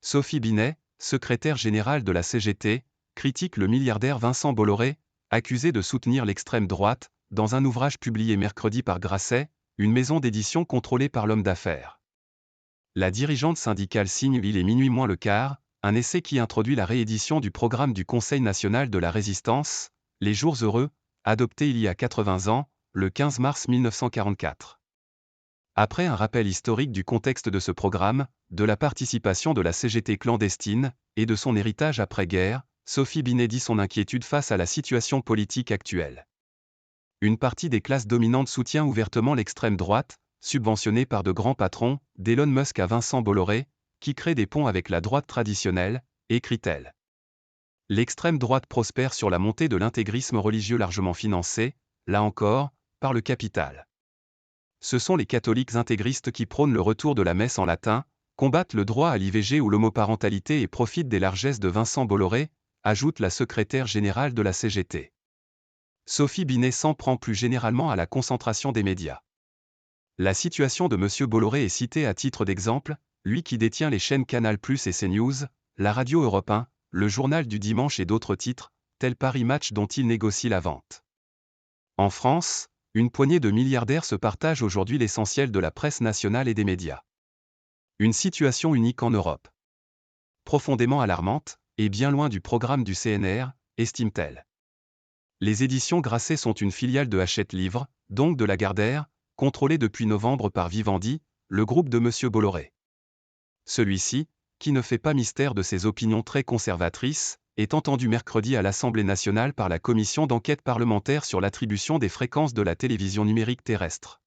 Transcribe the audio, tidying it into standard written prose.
Sophie Binet, secrétaire générale de la CGT, critique le milliardaire Vincent Bolloré, accusé de soutenir l'extrême droite, dans un ouvrage publié mercredi par Grasset, une maison d'édition contrôlée par l'homme d'affaires. La dirigeante syndicale signe Il est minuit moins le quart, un essai qui introduit la réédition du programme du Conseil national de la résistance, Les Jours heureux, adopté il y a 80 ans, le 15 mars 1944. Après un rappel historique du contexte de ce programme, de la participation de la CGT clandestine, et de son héritage après-guerre, Sophie Binet dit son inquiétude face à la situation politique actuelle. Une partie des classes dominantes soutient ouvertement l'extrême droite, subventionnée par de grands patrons, d'Elon Musk à Vincent Bolloré, qui crée des ponts avec la droite traditionnelle, écrit-elle. L'extrême droite prospère sur la montée de l'intégrisme religieux largement financé, là encore, par le capital. Ce sont les catholiques intégristes qui prônent le retour de la messe en latin, combattent le droit à l'IVG ou l'homoparentalité et profitent des largesses de Vincent Bolloré, ajoute la secrétaire générale de la CGT. Sophie Binet s'en prend plus généralement à la concentration des médias. La situation de M. Bolloré est citée à titre d'exemple, lui qui détient les chaînes Canal+ et CNews, la radio Europe 1, le journal du dimanche et d'autres titres, tels Paris Match dont il négocie la vente. En France, une poignée de milliardaires se partagent aujourd'hui l'essentiel de la presse nationale et des médias. Une situation unique en Europe. Profondément alarmante, et bien loin du programme du CNR, estime-t-elle. Les éditions Grasset sont une filiale de Hachette Livres, donc de Lagardère, contrôlée depuis novembre par Vivendi, le groupe de M. Bolloré. Celui-ci, qui ne fait pas mystère de ses opinions très conservatrices, est entendu mercredi à l'Assemblée nationale par la commission d'enquête parlementaire sur l'attribution des fréquences de la télévision numérique terrestre.